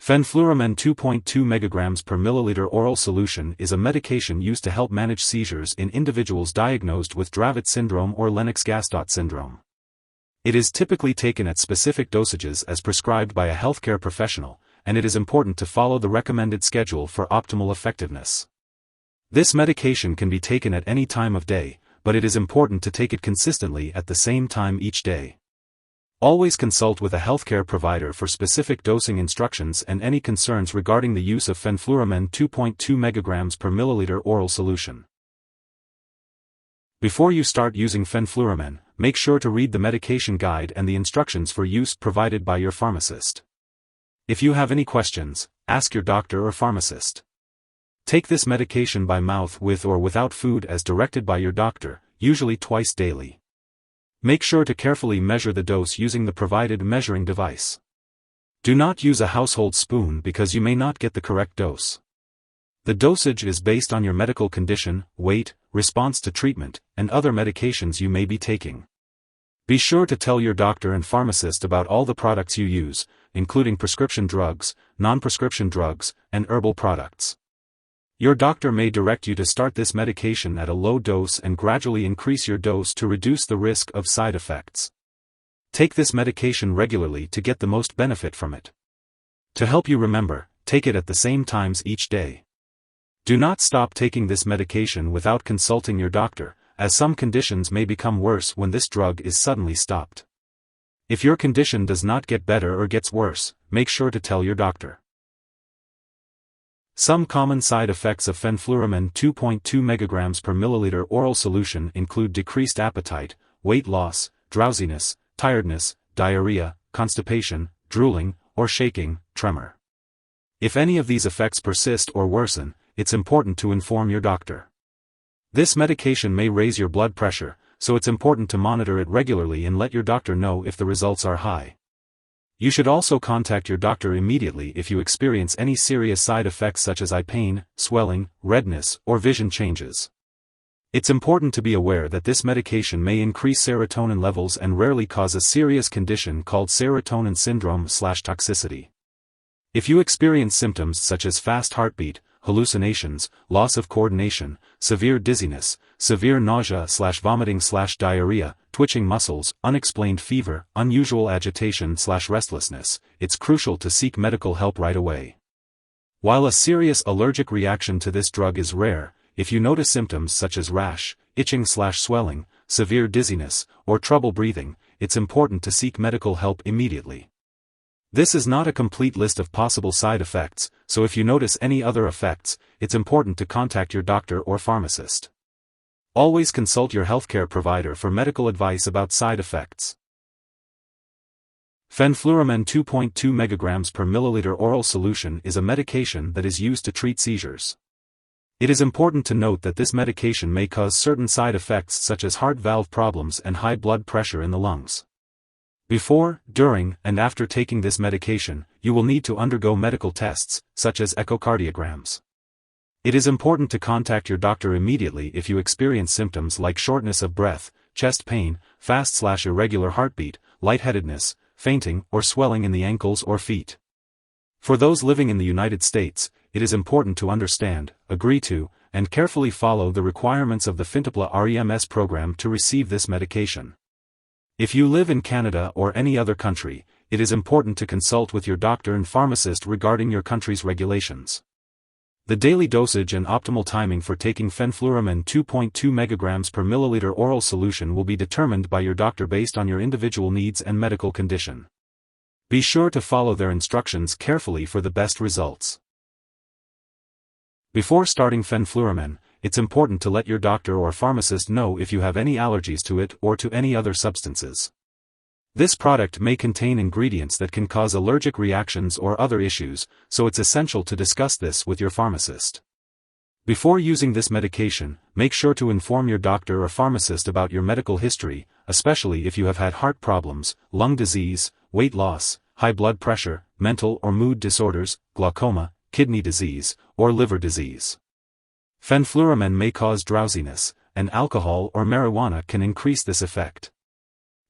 Fenfluramine 2.2 mg per milliliter oral solution is a medication used to help manage seizures in individuals diagnosed with Dravet syndrome or Lennox-Gastaut syndrome. It is typically taken at specific dosages as prescribed by a healthcare professional, and it is important to follow the recommended schedule for optimal effectiveness. This medication can be taken at any time of day, but it is important to take it consistently at the same time each day. Always consult with a healthcare provider for specific dosing instructions and any concerns regarding the use of Fenfluramine 2.2 mg per milliliter oral solution. Before you start using Fenfluramine, make sure to read the medication guide and the instructions for use provided by your pharmacist. If you have any questions, ask your doctor or pharmacist. Take this medication by mouth with or without food as directed by your doctor, usually twice daily. Make sure to carefully measure the dose using the provided measuring device. Do not use a household spoon because you may not get the correct dose. The dosage is based on your medical condition, weight, response to treatment, and other medications you may be taking. Be sure to tell your doctor and pharmacist about all the products you use, including prescription drugs, non-prescription drugs, and herbal products. Your doctor may direct you to start this medication at a low dose and gradually increase your dose to reduce the risk of side effects. Take this medication regularly to get the most benefit from it. To help you remember, take it at the same times each day. Do not stop taking this medication without consulting your doctor, as some conditions may become worse when this drug is suddenly stopped. If your condition does not get better or gets worse, make sure to tell your doctor. Some common side effects of Fenfluramine 2.2 mg per milliliter oral solution include decreased appetite, weight loss, drowsiness, tiredness, diarrhea, constipation, drooling, or shaking, tremor. If any of these effects persist or worsen, it's important to inform your doctor. This medication may raise your blood pressure, so it's important to monitor it regularly and let your doctor know if the results are high. You should also contact your doctor immediately if you experience any serious side effects such as eye pain, swelling, redness, or vision changes. It's important to be aware that this medication may increase serotonin levels and rarely cause a serious condition called serotonin syndrome/toxicity. If you experience symptoms such as fast heartbeat, hallucinations, loss of coordination, severe dizziness, severe nausea/vomiting/diarrhea, twitching muscles, unexplained fever, unusual agitation/restlessness, it's crucial to seek medical help right away. While a serious allergic reaction to this drug is rare, if you notice symptoms such as rash, itching/swelling, severe dizziness, or trouble breathing, it's important to seek medical help immediately. This is not a complete list of possible side effects, so if you notice any other effects, it's important to contact your doctor or pharmacist. Always consult your healthcare provider for medical advice about side effects. Fenfluramine 2.2 mg per milliliter oral solution is a medication that is used to treat seizures. It is important to note that this medication may cause certain side effects such as heart valve problems and high blood pressure in the lungs. Before, during, and after taking this medication, you will need to undergo medical tests, such as echocardiograms. It is important to contact your doctor immediately if you experience symptoms like shortness of breath, chest pain, fast/irregular heartbeat, lightheadedness, fainting, or swelling in the ankles or feet. For those living in the United States, it is important to understand, agree to, and carefully follow the requirements of the Fintepla REMS program to receive this medication. If you live in Canada or any other country, it is important to consult with your doctor and pharmacist regarding your country's regulations. The daily dosage and optimal timing for taking Fenfluramine 2.2 mg per milliliter oral solution will be determined by your doctor based on your individual needs and medical condition. Be sure to follow their instructions carefully for the best results. Before starting Fenfluramine, it's important to let your doctor or pharmacist know if you have any allergies to it or to any other substances. This product may contain ingredients that can cause allergic reactions or other issues, so it's essential to discuss this with your pharmacist. Before using this medication, make sure to inform your doctor or pharmacist about your medical history, especially if you have had heart problems, lung disease, weight loss, high blood pressure, mental or mood disorders, glaucoma, kidney disease, or liver disease. Fenfluramine may cause drowsiness, and alcohol or marijuana can increase this effect.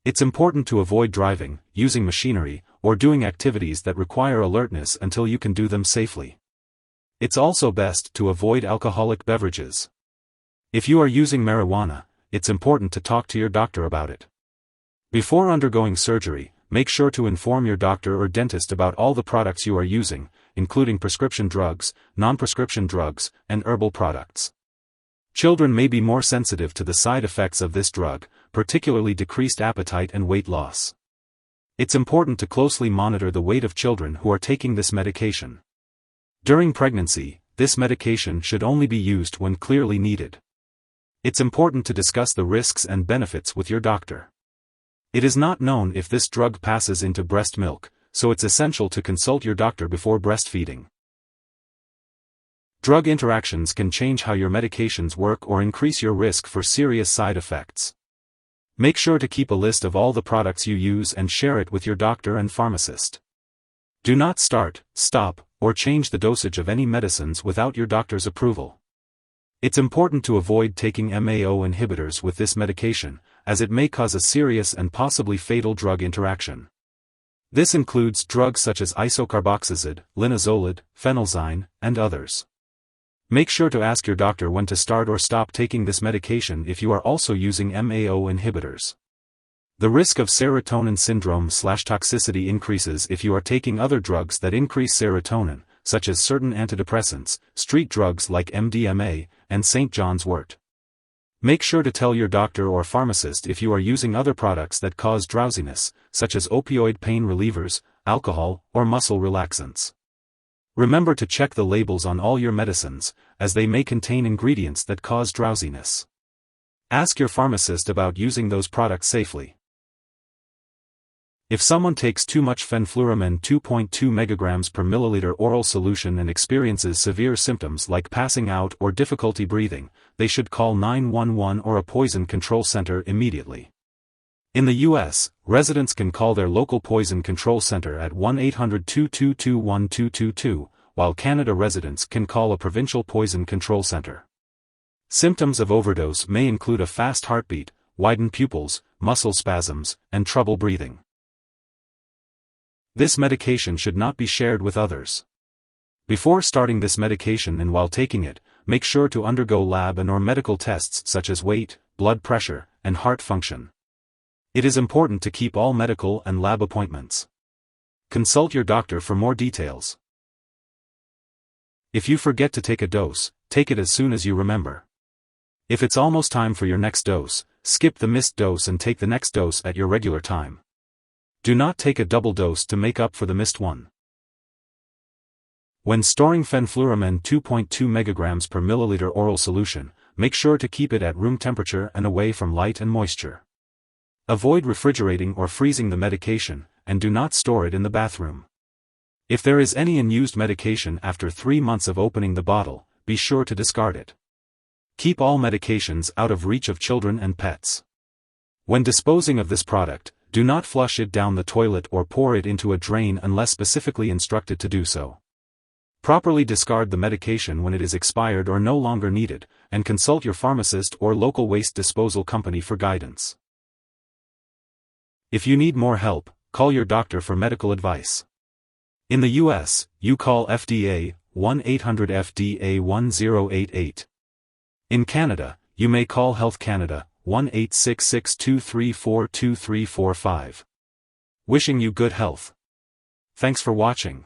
It's important to avoid driving, using machinery, or doing activities that require alertness until you can do them safely. It's also best to avoid alcoholic beverages. If you are using marijuana, it's important to talk to your doctor about it. Before undergoing surgery, make sure to inform your doctor or dentist about all the products you are using, including prescription drugs, non-prescription drugs, and herbal products. Children may be more sensitive to the side effects of this drug, particularly decreased appetite and weight loss. It's important to closely monitor the weight of children who are taking this medication. During pregnancy, this medication should only be used when clearly needed. It's important to discuss the risks and benefits with your doctor. It is not known if this drug passes into breast milk, so it's essential to consult your doctor before breastfeeding. Drug interactions can change how your medications work or increase your risk for serious side effects. Make sure to keep a list of all the products you use and share it with your doctor and pharmacist. Do not start, stop, or change the dosage of any medicines without your doctor's approval. It's important to avoid taking MAO inhibitors with this medication, as it may cause a serious and possibly fatal drug interaction. This includes drugs such as isocarboxazid, linezolid, phenelzyne, and others. Make sure to ask your doctor when to start or stop taking this medication if you are also using MAO inhibitors. The risk of serotonin syndrome/toxicity increases if you are taking other drugs that increase serotonin, such as certain antidepressants, street drugs like MDMA, and St. John's wort. Make sure to tell your doctor or pharmacist if you are using other products that cause drowsiness, such as opioid pain relievers, alcohol, or muscle relaxants. Remember to check the labels on all your medicines, as they may contain ingredients that cause drowsiness. Ask your pharmacist about using those products safely. If someone takes too much Fenfluramine 2.2 mg per milliliter oral solution and experiences severe symptoms like passing out or difficulty breathing, they should call 911 or a poison control center immediately. In the U.S., residents can call their local poison control center at 1-800-222-1222, while Canada residents can call a provincial poison control center. Symptoms of overdose may include a fast heartbeat, widened pupils, muscle spasms, and trouble breathing. This medication should not be shared with others. Before starting this medication and while taking it, make sure to undergo lab and/or medical tests such as weight, blood pressure, and heart function. It is important to keep all medical and lab appointments. Consult your doctor for more details. If you forget to take a dose, take it as soon as you remember. If it's almost time for your next dose, skip the missed dose and take the next dose at your regular time. Do not take a double dose to make up for the missed one. When storing Fenfluramine 2.2 mg per milliliter oral solution, make sure to keep it at room temperature and away from light and moisture. Avoid refrigerating or freezing the medication, and do not store it in the bathroom. If there is any unused medication after 3 months of opening the bottle, be sure to discard it. Keep all medications out of reach of children and pets. When disposing of this product, do not flush it down the toilet or pour it into a drain unless specifically instructed to do so. Properly discard the medication when it is expired or no longer needed, and consult your pharmacist or local waste disposal company for guidance. If you need more help, call your doctor for medical advice. In the U.S., you call FDA, 1-800-FDA-1088. In Canada, you may call Health Canada, 1-866-234-2345. Wishing you good health. Thanks for watching.